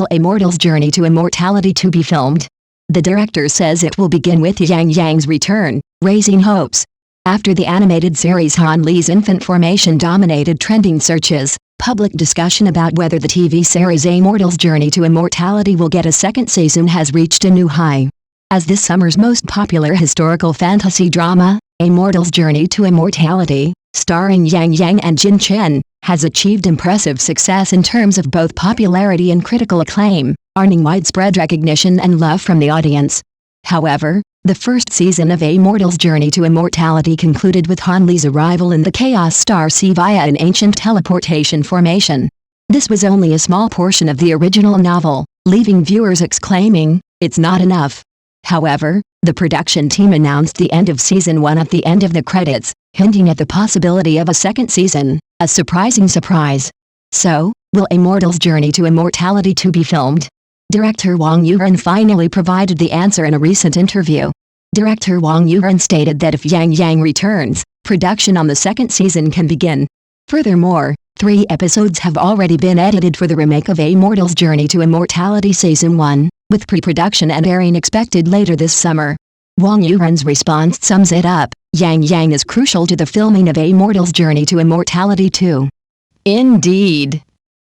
Will Immortal's Journey to Immortality 2 be filmed? The director says it will begin with Yangyang's return, raising hopes. After the animated series Han Li's infant formation dominated trending searches, public discussion about whether the TV series Immortal's Journey to Immortality will get a second season has reached a new high. As this summer's most popular historical fantasy drama, Immortal's Journey to Immortality, starring Yangyang and Jin Chen, has achieved impressive success in terms of both popularity and critical acclaim, earning widespread recognition and love from the audience. However, the first season of Immortal's Journey to Immortality concluded with Han Li's arrival in the Chaos Star Sea via an ancient teleportation formation. This was only a small portion of the original novel, leaving viewers exclaiming, "It's not enough." However, the production team announced the end of Season 1 at the end of the credits, hinting at the possibility of a second season, a surprising surprise. So, will Immortal's Journey to Immortality 2 be filmed? Director Wang Yuren finally provided the answer in a recent interview. Director Wang Yuren stated that if Yangyang returns, production on the second season can begin. Furthermore, 3 episodes have already been edited for the remake of Immortal's Journey to Immortality Season 1, with pre-production and airing expected later this summer. Wang Yuren's response sums it up: Yangyang is crucial to the filming of Immortal's Journey to Immortality 2. Indeed.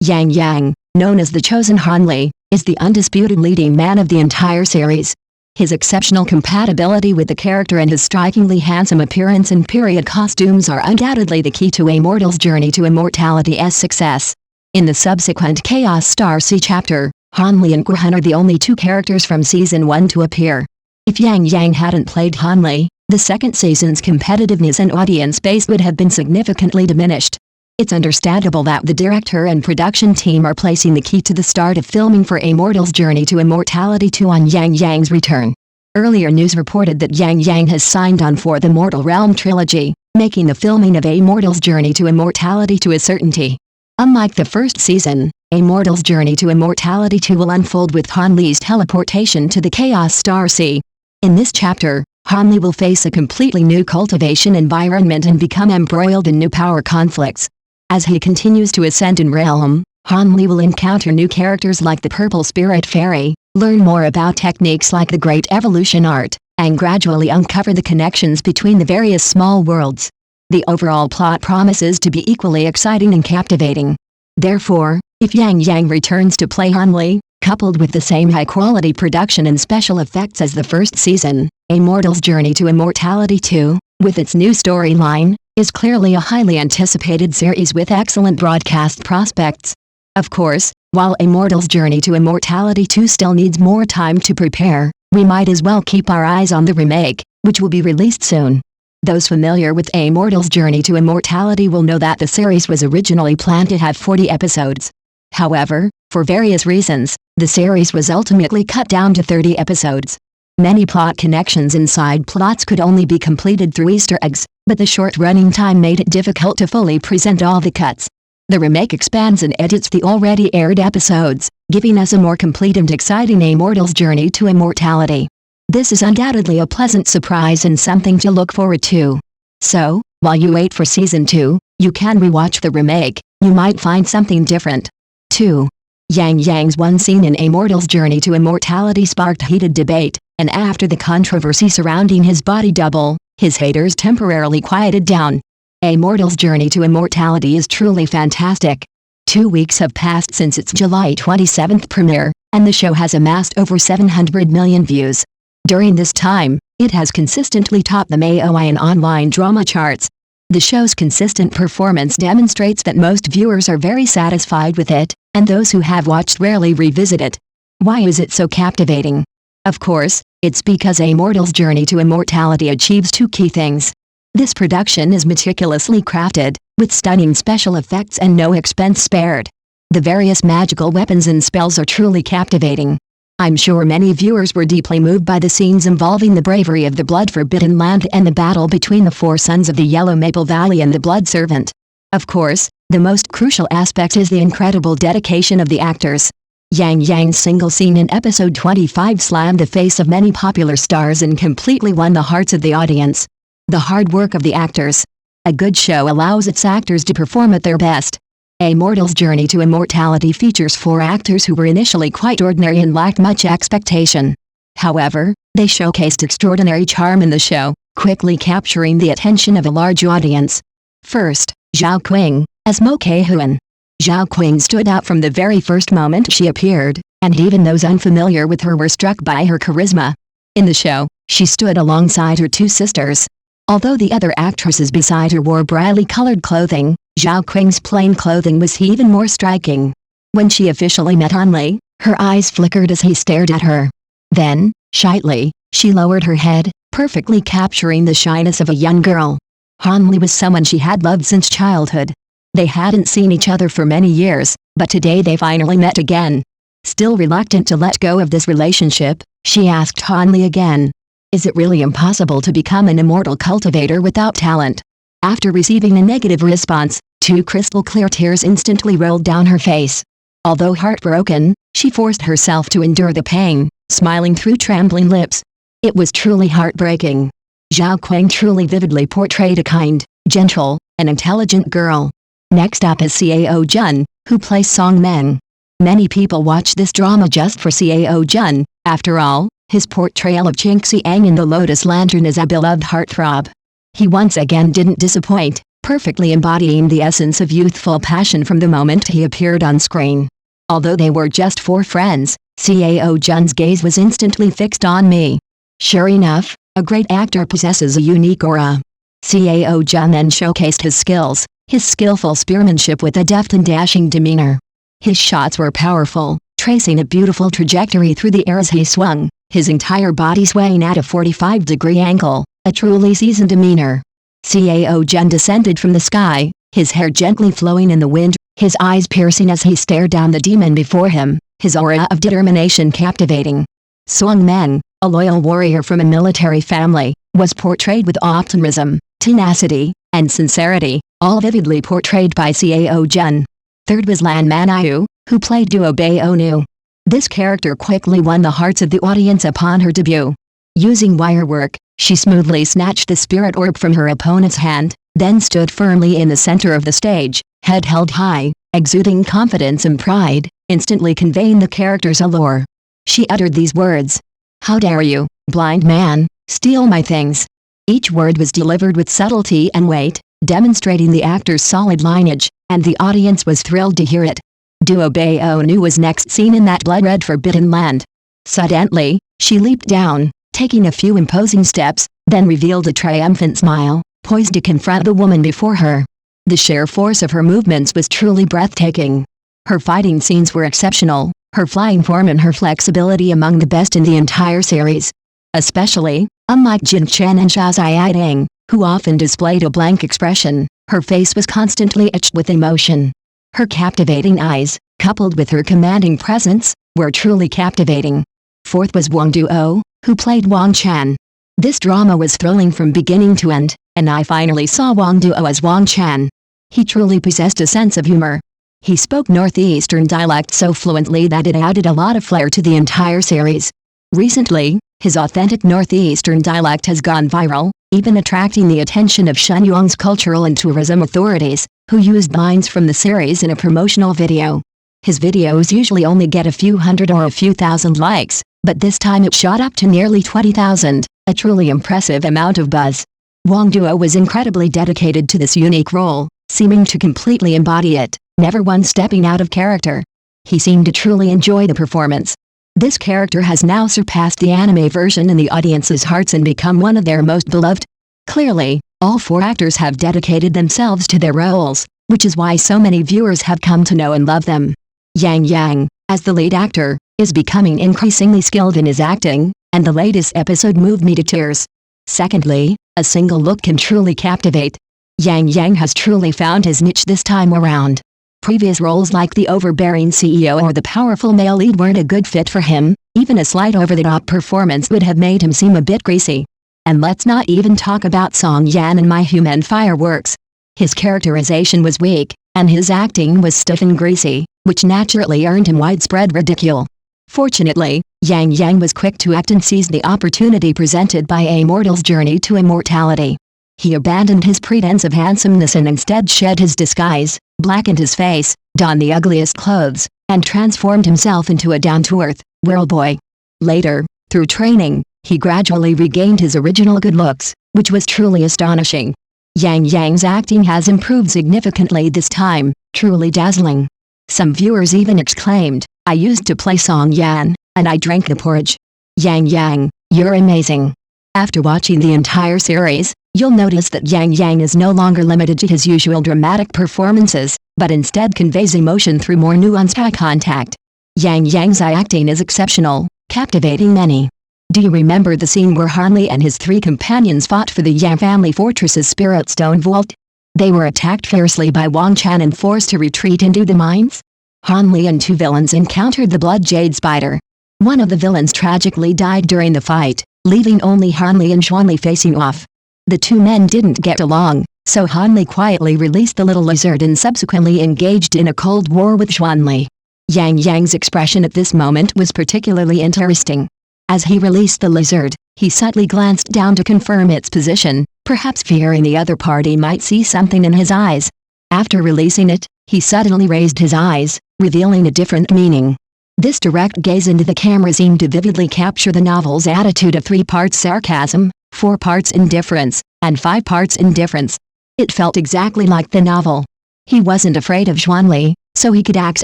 Yangyang, known as the Chosen Han Li, is the undisputed leading man of the entire series. His exceptional compatibility with the character and his strikingly handsome appearance and period costumes are undoubtedly the key to Immortal's Journey to Immortality's success. In the subsequent Chaos Star Sea chapter, Han Li and Guhan are the only 2 characters from Season 1 to appear. If Yangyang hadn't played Han Li, the second season's competitiveness and audience base would have been significantly diminished. It's understandable that the director and production team are placing the key to the start of filming for Immortal's Journey to Immortality 2 on Yangyang's return. Earlier news reported that Yangyang has signed on for the Mortal Realm trilogy, making the filming of Immortal's Journey to Immortality 2 a certainty. Unlike the first season, Immortal's Journey to Immortality 2 will unfold with Han Li's teleportation to the Chaos Star Sea. In this chapter, Han Li will face a completely new cultivation environment and become embroiled in new power conflicts. As he continues to ascend in realm, Han Li will encounter new characters like the Purple Spirit Fairy, learn more about techniques like the Great Evolution Art, and gradually uncover the connections between the various small worlds. The overall plot promises to be equally exciting and captivating. Therefore, if Yangyang returns to play Han Li, coupled with the same high-quality production and special effects as the first season, Immortal's Journey to Immortality 2, with its new storyline, is clearly a highly anticipated series with excellent broadcast prospects. Of course, while Immortal's Journey to Immortality 2 still needs more time to prepare, we might as well keep our eyes on the remake, which will be released soon. Those familiar with Immortal's Journey to Immortality will know that the series was originally planned to have 40 episodes. However, for various reasons, the series was ultimately cut down to 30 episodes. Many plot connections and side plots could only be completed through Easter eggs, but the short running time made it difficult to fully present all the cuts. The remake expands and edits the already aired episodes, giving us a more complete and exciting Immortal's Journey to Immortality. This is undoubtedly a pleasant surprise and something to look forward to. So, while you wait for Season 2, you can rewatch the remake. You might find something different. 2. Yangyang's one scene in Immortal's Journey to Immortality sparked heated debate, and after the controversy surrounding his body double, his haters temporarily quieted down. Immortal's Journey to Immortality is truly fantastic. 2 weeks have passed since its July 27th premiere, and the show has amassed over 700 million views. During this time, it has consistently topped the Maoi and online drama charts. The show's consistent performance demonstrates that most viewers are very satisfied with it, and those who have watched rarely revisit it. Why is it so captivating? Of course, it's because Immortal's Journey to Immortality achieves 2 key things. This production is meticulously crafted, with stunning special effects and no expense spared. The various magical weapons and spells are truly captivating. I'm sure many viewers were deeply moved by the scenes involving the bravery of the Blood-Forbidden Land and the battle between the 4 sons of the Yellow Maple Valley and the Blood Servant. Of course, the most crucial aspect is the incredible dedication of the actors. Yangyang's single scene in episode 25 slammed the face of many popular stars and completely won the hearts of the audience. The hard work of the actors. A good show allows its actors to perform at their best. A Mortal's Journey to Immortality features 4 actors who were initially quite ordinary and lacked much expectation. However, they showcased extraordinary charm in the show, quickly capturing the attention of a large audience. First, Zhao Qing, as Mo Kei-huan. Zhao Qing stood out from the very first moment she appeared, and even those unfamiliar with her were struck by her charisma. In the show, she stood alongside her 2 sisters. Although the other actresses beside her wore brightly colored clothing, Zhao Qing's plain clothing was even more striking. When she officially met Hanli, her eyes flickered as he stared at her. Then, shyly, she lowered her head, perfectly capturing the shyness of a young girl. Hanli was someone she had loved since childhood. They hadn't seen each other for many years, but today they finally met again. Still reluctant to let go of this relationship, she asked Hanli again, "Is it really impossible to become an immortal cultivator without talent?" After receiving a negative response, 2 crystal-clear tears instantly rolled down her face. Although heartbroken, she forced herself to endure the pain, smiling through trembling lips. It was truly heartbreaking. Zhao Qing truly vividly portrayed a kind, gentle, and intelligent girl. Next up is Cao Jun, who plays Song Meng. Many people watch this drama just for Cao Jun. After all, his portrayal of Qing Xiang in The Lotus Lantern is a beloved heartthrob. He once again didn't disappoint, perfectly embodying the essence of youthful passion from the moment he appeared on screen. Although they were just 4 friends, Cao Jun's gaze was instantly fixed on me. Sure enough, a great actor possesses a unique aura. Cao Jun then showcased his skills, his skillful spearmanship with a deft and dashing demeanor. His shots were powerful, tracing a beautiful trajectory through the air as he swung, his entire body swaying at a 45-degree angle, a truly seasoned demeanor. Cao Jun descended from the sky, his hair gently flowing in the wind, his eyes piercing as he stared down the demon before him, his aura of determination captivating. Song Meng, a loyal warrior from a military family, was portrayed with optimism, tenacity, and sincerity, all vividly portrayed by Cao Jun. Third was Lan Manyu, who played Duo Baonu. This character quickly won the hearts of the audience upon her debut. Using wire work, she smoothly snatched the spirit orb from her opponent's hand, then stood firmly in the center of the stage, head held high, exuding confidence and pride, instantly conveying the character's allure. She uttered these words, "How dare you, blind man, steal my things?" Each word was delivered with subtlety and weight, demonstrating the actor's solid lineage, and the audience was thrilled to hear it. Duo Baonu was next seen in that blood-red forbidden land. Suddenly, she leaped down, taking a few imposing steps, then revealed a triumphant smile, poised to confront the woman before her. The sheer force of her movements was truly breathtaking. Her fighting scenes were exceptional, her flying form and her flexibility among the best in the entire series. Especially, unlike Jin Chen and Xia Xiaoding, who often displayed a blank expression, her face was constantly etched with emotion. Her captivating eyes, coupled with her commanding presence, were truly captivating. Fourth was Wang Duo, who played Wang Chan. This drama was thrilling from beginning to end, and I finally saw Wang Duo as Wang Chan. He truly possessed a sense of humor. He spoke northeastern dialect so fluently that it added a lot of flair to the entire series. Recently, his authentic northeastern dialect has gone viral, even attracting the attention of Shenyang's cultural and tourism authorities, who used lines from the series in a promotional video. His videos usually only get a few hundred or a few thousand likes, but this time it shot up to nearly 20,000, a truly impressive amount of buzz. Wang Duo was incredibly dedicated to this unique role, seeming to completely embody it, never once stepping out of character. He seemed to truly enjoy the performance. This character has now surpassed the anime version in the audience's hearts and become one of their most beloved. Clearly, all 4 actors have dedicated themselves to their roles, which is why so many viewers have come to know and love them. Yangyang, as the lead actor, is becoming increasingly skilled in his acting, and the latest episode moved me to tears. Secondly, a single look can truly captivate. Yangyang has truly found his niche this time around. Previous roles like the overbearing CEO or the powerful male lead weren't a good fit for him, even a slight over-the-top performance would have made him seem a bit greasy. And let's not even talk about Song Yan and My Human Fireworks. His characterization was weak, and his acting was stiff and greasy, which naturally earned him widespread ridicule. Fortunately, Yangyang was quick to act and seized the opportunity presented by a mortal's journey to immortality. He abandoned his pretense of handsomeness and instead shed his disguise, blackened his face, donned the ugliest clothes, and transformed himself into a down-to-earth world boy. Later, through training, he gradually regained his original good looks, which was truly astonishing. Yangyang's acting has improved significantly this time, truly dazzling. Some viewers even exclaimed, "I used to play Song Yan, and I drank the porridge. Yangyang, you're amazing." After watching the entire series, you'll notice that Yangyang is no longer limited to his usual dramatic performances, but instead conveys emotion through more nuanced eye contact. Yangyang's eye acting is exceptional, captivating many. Do you remember the scene where Hanli and his 3 companions fought for the Yang family fortress's Spirit Stone Vault? They were attacked fiercely by Wang Chan and forced to retreat into the mines. Hanli and 2 villains encountered the Blood Jade Spider. One of the villains tragically died during the fight, leaving only Hanli and Xuanli facing off. The 2 men didn't get along, so Hanli quietly released the little lizard and subsequently engaged in a cold war with Xuanli. Yangyang's expression at this moment was particularly interesting. As he released the lizard, he subtly glanced down to confirm its position, perhaps fearing the other party might see something in his eyes. After releasing it, he suddenly raised his eyes, revealing a different meaning. This direct gaze into the camera seemed to vividly capture the novel's attitude of 3 parts sarcasm, 4 parts indifference, and 5 parts indifference. It felt exactly like the novel. He wasn't afraid of Xuanli, so he could act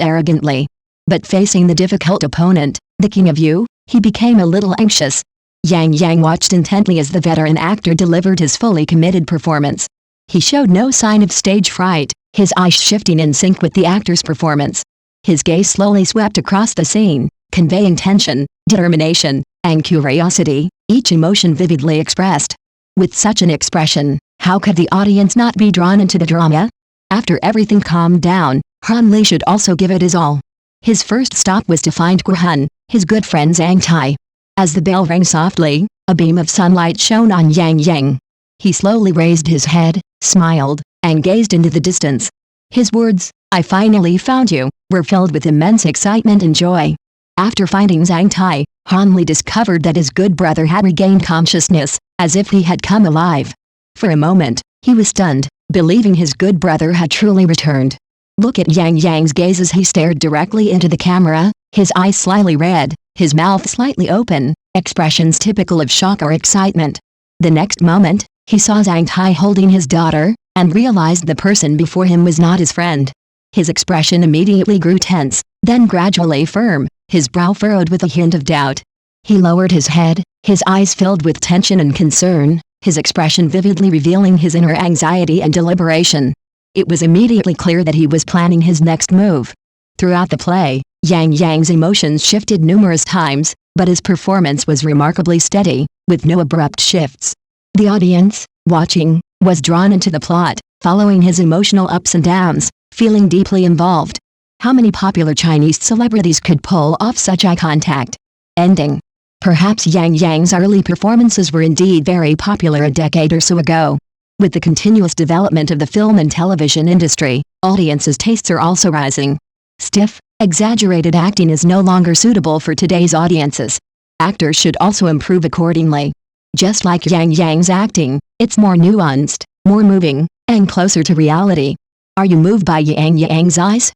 arrogantly. But facing the difficult opponent, the King of Yu, he became a little anxious. Yangyang watched intently as the veteran actor delivered his fully committed performance. He showed no sign of stage fright, his eyes shifting in sync with the actor's performance. His gaze slowly swept across the scene, conveying tension, determination, and curiosity, each emotion vividly expressed. With such an expression, how could the audience not be drawn into the drama? After everything calmed down, Hanli should also give it his all. His first stop was to find Guohun, his good friend Zhang Tai. As the bell rang softly, a beam of sunlight shone on Yangyang. He slowly raised his head, smiled, and gazed into the distance. His words, "I finally found you," were filled with immense excitement and joy. After finding Zhang Tai, Hanli discovered that his good brother had regained consciousness, as if he had come alive. For a moment, he was stunned, believing his good brother had truly returned. Look at Yangyang's gaze as he stared directly into the camera, his eyes slyly red, his mouth slightly open, expressions typical of shock or excitement. The next moment, he saw Zhang Tai holding his daughter, and realized the person before him was not his friend. His expression immediately grew tense, then gradually firm, his brow furrowed with a hint of doubt. He lowered his head, his eyes filled with tension and concern, his expression vividly revealing his inner anxiety and deliberation. It was immediately clear that he was planning his next move. Throughout the play, Yangyang's emotions shifted numerous times, but his performance was remarkably steady, with no abrupt shifts. The audience, watching, was drawn into the plot, following his emotional ups and downs, feeling deeply involved. How many popular Chinese celebrities could pull off such eye contact? Ending. Perhaps Yangyang's early performances were indeed very popular a decade or so ago. With the continuous development of the film and television industry, audiences' tastes are also rising. Stiff, exaggerated acting is no longer suitable for today's audiences. Actors should also improve accordingly. Just like Yangyang's acting, it's more nuanced, more moving, and closer to reality. Are you moved by Yangyang's eyes?